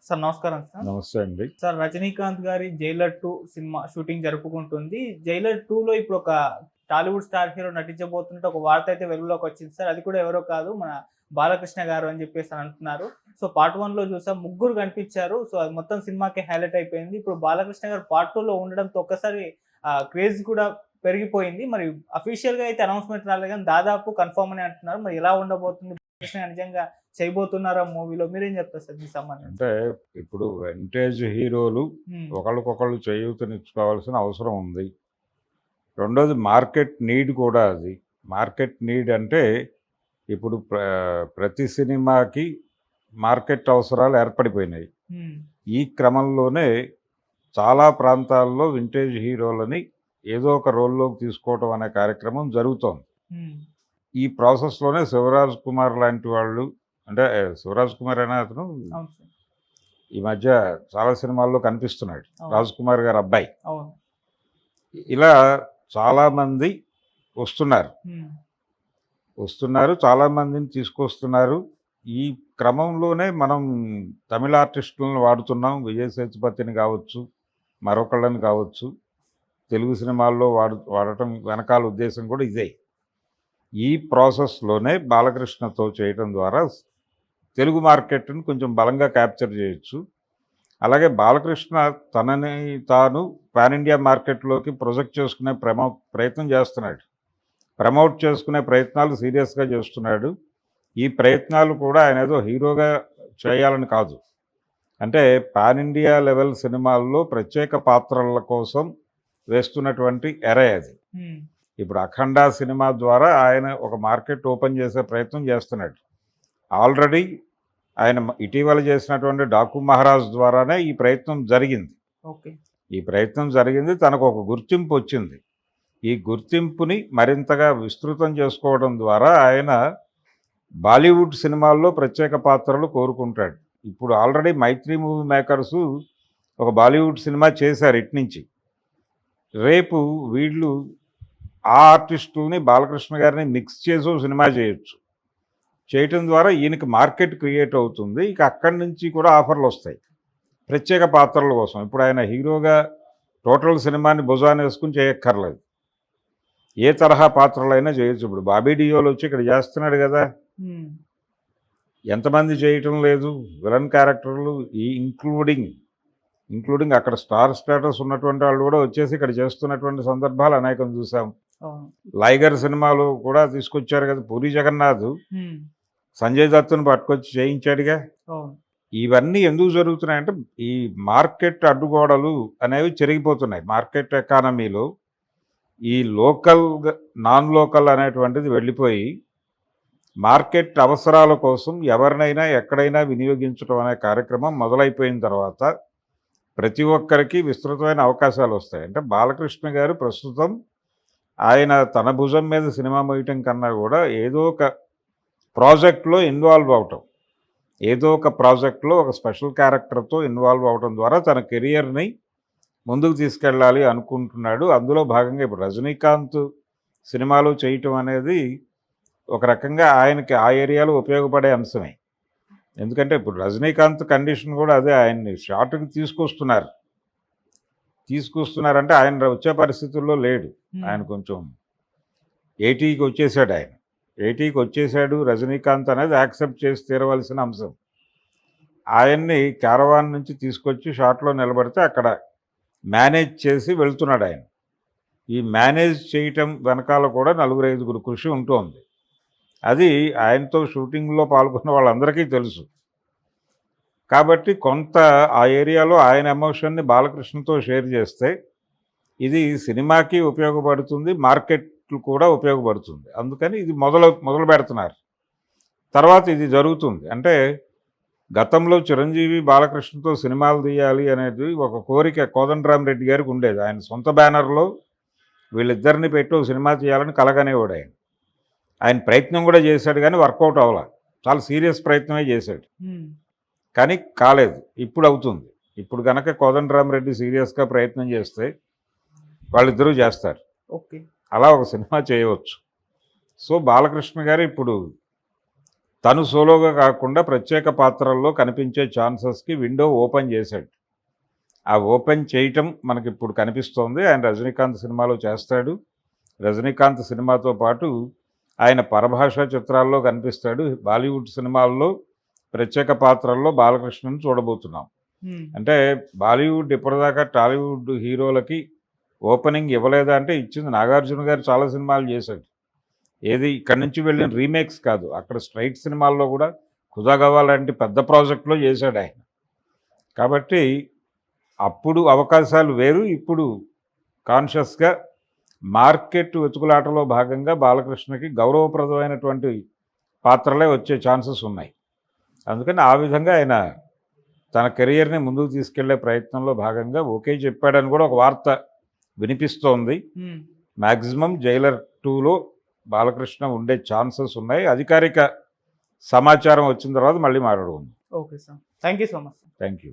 Sir నమస్కారం sir. నమస్తే అండి. సార్ 'రజనీకాంత్' గారి 'జైలర్ 2' సినిమా షూటింగ్ జరుపుకుంటుంది. 'జైలర్ 2'లో ఇప్పుడు ఒక టాలీవుడ్ స్టార్ హీరో నటించబోతున్నట్టు ఒక వార్త అయితే వెలుగులోకి వచ్చింది సార్. అది కూడా ఎవరో కాదు మన బాలకృష్ణ గారు అని చెప్పేసి అంటున్నారు. సో పార్ట్ 1లో చూసాం ముగ్గురు కనిపించారు. సో అది మొత్తం సినిమాకి హైలైట్ అయిపోయింది. ఇప్పుడు బాలకృష్ణ గారు పార్ట్ 2లో ఉండడంతో ఒక్కసారి క్రేజ్ కూడా పెరిగిపోయింది. మరి అఫీషియల్‌గా అయితే అనౌన్స్‌మెంట్ రాలేదు గానీ దాదాపు కన్ఫర్మ్ అని అంటున్నారు. మరి ఎలా ఉండబోతుంది? బాలకృష్ణ నిజంగా చేయబోతున్నారా మూవీలో? మీరేం చెప్తారు సార్ దీనికి సంబంధించి? అంటే ఇప్పుడు వింటేజ్ హీరోలు హ్మ్. ఒకళ్ళకొకళ్ళు చేయూతనిచ్చుకోవాల్సిన అవసరం ఉంది. రెండోది మార్కెట్ నీడ్ కూడా అది. మార్కెట్ నీడ్ అంటే ఇప్పుడు ప్రతి సినిమాకి మార్కెట్ అవసరాలు ఏర్పడిపోయినాయి. హ్మ్. ఈ క్రమంలోనే చాలా ప్రాంతాల్లో వింటేజ్ హీరోలని ఏదో ఒక రోల్లోకి తీసుకోవటం అనే కార్యక్రమం జరుగుతోంది. హ్మ్. ఈ ప్రాసెస్‌లోనే 'శివరాజ్ కుమార్' లాంటి వాళ్ళు, అంటే 'శివరాజ్ కుమార్' అనే అతను అవును సార్. ఈ మధ్య చాలా సినిమాల్లో కనిపిస్తున్నాడు. అవును. 'రాజ్ కుమార్' గారి అబ్బాయి. అవును. ఇలా చాలామంది వస్తున్నారు. హ్మ్. చాలామందిని తీసుకొస్తున్నారు. ఈ క్రమంలోనే మనం తమిళ ఆర్టిస్టులను వాడుతున్నాం. విజయ్ సేతుపతిని కావచ్చు, మరొకళ్ళని కావచ్చు. తెలుగు సినిమాల్లో వాడటం వెనకాల ఉద్దేశం కూడా ఇదే. ఈ ప్రాసెస్‌లోనే బాలకృష్ణతో చేయటం ద్వారా తెలుగు మార్కెట్‌ని కొంచెం బలంగా క్యాప్చర్ చేయొచ్చు. అలాగే బాలకృష్ణ తనని తాను పాన్ ఇండియా మార్కెట్‌లోకి ప్రొజెక్ట్ చేసుకునే ప్రయత్నం చేస్తున్నాడు. ప్రమోట్ చేసుకునే ప్రయత్నాలు సీరియస్‌గా చేస్తున్నాడు. ఈ ప్రయత్నాలు కూడా ఆయన ఏదో హీరోగా చేయాలని కాదు. అంటే పాన్ ఇండియా లెవెల్ సినిమాల్లో ప్రత్యేక పాత్రల కోసం వేస్తున్నటువంటి ఎరే అది. హ్మ్. ఇప్పుడు 'అఖండ' సినిమా ద్వారా ఆయన ఒక మార్కెట్ ఓపెన్ చేసే ప్రయత్నం చేస్తున్నాడు. ఆల్రెడీ ఆయన ఇటీవల చేసినటువంటి 'డాకు మహారాజ్' ద్వారానే ఈ ప్రయత్నం జరిగింది. ఓకే. ఈ ప్రయత్నం జరిగింది. తనకు ఒక గుర్తింపు వచ్చింది. ఈ గుర్తింపుని మరింతగా విస్తృతం చేసుకోవడం ద్వారా ఆయన బాలీవుడ్ సినిమాల్లో ప్రత్యేక పాత్రలు కోరుకుంటాడు. ఇప్పుడు ఆల్రెడీ 'మైత్రి మూవీ మేకర్సు' ఒక బాలీవుడ్ సినిమా చేశారు ఇట్నుంచి. రేపు వీళ్ళు ఆ ఆర్టిస్టుల్ని బాలకృష్ణ గారిని మిక్స్ చేసి ఓ సినిమా చేయొచ్చు. చేయటం ద్వారా ఈయనకి మార్కెట్ క్రియేట్ అవుతుంది. ఇక అక్కడి నుంచి కూడా ఆఫర్లు వస్తాయి ప్రత్యేక పాత్రల కోసం. ఇప్పుడు ఆయన హీరోగా టోటల్ సినిమాని భుజాన వేసుకుని చేయక్కర్లేదు. ఏ తరహా పాత్రలైనా చేయొచ్చు. ఇప్పుడు బాబీ డియోల్ వచ్చి ఇక్కడ చేస్తున్నాడు కదా. హ్మ్. ఎంతమంది చేయటం లేదు విలన్ క్యారెక్టర్లు, ఇంక్లూడింగ్ అక్కడ స్టార్ స్టేటస్ ఉన్నటువంటి వాళ్ళు కూడా వచ్చేసి ఇక్కడ చేస్తున్నటువంటి సందర్భాలు అనేకం చూసాం. అవును. 'లైగర్' సినిమాలో కూడా తీసుకొచ్చారు కదా. పూరి జగన్నాథ్ హ్మ్. సంజయ్ దత్తుని పట్టుకొచ్చి చేయించాడుగా. అవును. ఇవన్నీ ఎందుకు జరుగుతున్నాయంటే ఈ మార్కెట్ అడ్డుగోడలు అనేవి చెరిగిపోతున్నాయి. మార్కెట్ ఎకానమీలో ఈ లోకల్, నాన్ లోకల్ అనేటువంటిది వెళ్ళిపోయి మార్కెట్ అవసరాల కోసం ఎవరినైనా ఎక్కడైనా వినియోగించడం అనే కార్యక్రమం మొదలైపోయిన తర్వాత ప్రతి ఒక్కరికి విస్తృతమైన అవకాశాలు వస్తాయి. అంటే బాలకృష్ణ గారు ప్రస్తుతం ఆయన తన భుజం మీద సినిమా మోయటం కన్నా కూడా ఏదో ఒక ప్రాజెక్ట్లో ఇన్వాల్వ్ అవటం, ఏదో ఒక ప్రాజెక్ట్లో ఒక స్పెషల్ క్యారెక్టర్తో ఇన్వాల్వ్ అవటం ద్వారా తన కెరియర్ని ముందుకు తీసుకెళ్ళాలి అనుకుంటున్నాడు. అందులో భాగంగా ఇప్పుడు రజనీకాంత్ సినిమాలు చేయటం అనేది ఒక రకంగా ఆయనకి ఆ ఏరియాలో ఉపయోగపడే అంశమే. ఎందుకంటే ఇప్పుడు రజనీకాంత్ కండిషన్ కూడా అదే. ఆయన్ని షార్ట్కి తీసుకొస్తున్నారంటే ఆయన వచ్చే పరిస్థితుల్లో లేడు. ఆయన కొంచెం 80కి వచ్చేసాడు. ఆయన 80కి వచ్చేసాడు. రజనీకాంత్ అనేది యాక్సెప్ట్ చేసి తీరవలసిన అంశం. ఆయన్ని క్యారవాన్ నుంచి తీసుకొచ్చి షాట్లో నిలబడితే అక్కడ మేనేజ్ చేసి వెళ్తున్నాడు ఆయన. ఈ మేనేజ్ చేయటం వెనకాల కూడా 4-5 కృషి ఉంటుంది. అది ఆయనతో షూటింగ్లో పాల్గొన్న వాళ్ళందరికీ తెలుసు. కాబట్టి కొంత ఆ ఏరియాలో ఆయన ఎమోషన్ని బాలకృష్ణతో షేర్ చేస్తే ఇది సినిమాకి ఉపయోగపడుతుంది, మార్కెట్లు కూడా ఉపయోగపడుతుంది. అందుకని ఇది మొదలు పెడుతున్నారు. తర్వాత ఇది జరుగుతుంది. అంటే గతంలో చిరంజీవి బాలకృష్ణతో సినిమాలు తీయాలి అనేది ఒక కోరిక కోదండరామిరెడ్డి గారికి ఉండేది. ఆయన సొంత బ్యానర్లో వీళ్ళిద్దరిని పెట్టి ఒక సినిమా చేయాలని కలగనేవాడు ఆయన. ఆయన ప్రయత్నం కూడా చేశాడు కానీ వర్కౌట్ అవ్వలా. చాలా సీరియస్ ప్రయత్నమే చేశాడు కానీ కాలేదు. ఇప్పుడు అవుతుంది. ఇప్పుడు కనుక కోదండరామిరెడ్డి సీరియస్గా ప్రయత్నం చేస్తే వాళ్ళిద్దరూ చేస్తారు. ఓకే. అలా ఒక సినిమా చేయవచ్చు. సో బాలకృష్ణ గారు ఇప్పుడు తను సోలోగా కాకుండా ప్రత్యేక పాత్రల్లో కనిపించే ఛాన్సెస్కి విండో ఓపెన్ చేశాడు. ఆ ఓపెన్ చేయటం మనకి ఇప్పుడు కనిపిస్తోంది. ఆయన రజనీకాంత్ సినిమాలో చేస్తాడు. రజనీకాంత్ సినిమాతో పాటు ఆయన పరభాషా చిత్రాల్లో కనిపిస్తాడు. బాలీవుడ్ సినిమాల్లో ప్రత్యేక పాత్రల్లో బాలకృష్ణను చూడబోతున్నాం. అంటే బాలీవుడ్ ఇప్పటిదాకా టాలీవుడ్ హీరోలకి ఓపెనింగ్ ఇవ్వలేదా అంటే ఇచ్చింది. నాగార్జున గారు చాలా సినిమాలు చేశాడు. ఏది ఇక్కడి నుంచి వెళ్ళిన రీమేక్స్ కాదు, అక్కడ స్ట్రైట్ సినిమాల్లో కూడా ఖుదాగవా లాంటి పెద్ద ప్రాజెక్టులో చేశాడు ఆయన. కాబట్టి అప్పుడు అవకాశాలు వేరు, ఇప్పుడు కాన్షియస్గా మార్కెట్ వెతుకులాటలో భాగంగా బాలకృష్ణకి గౌరవప్రదమైనటువంటి పాత్రలే వచ్చే ఛాన్సెస్ ఉన్నాయి. అందుకని ఆ విధంగా ఆయన తన కెరియర్ని ముందుకు తీసుకెళ్లే ప్రయత్నంలో భాగంగా ఓకే చెప్పాడని కూడా ఒక వార్త వినిపిస్తోంది. మ్యాక్సిమం జైలర్ 2లో బాలకృష్ణ ఉండే ఛాన్సెస్ ఉన్నాయి. అధికారిక సమాచారం వచ్చిన తర్వాత మళ్ళీ మాట్లాడుకుందాం. Okay sir, thank you so much. Thank you.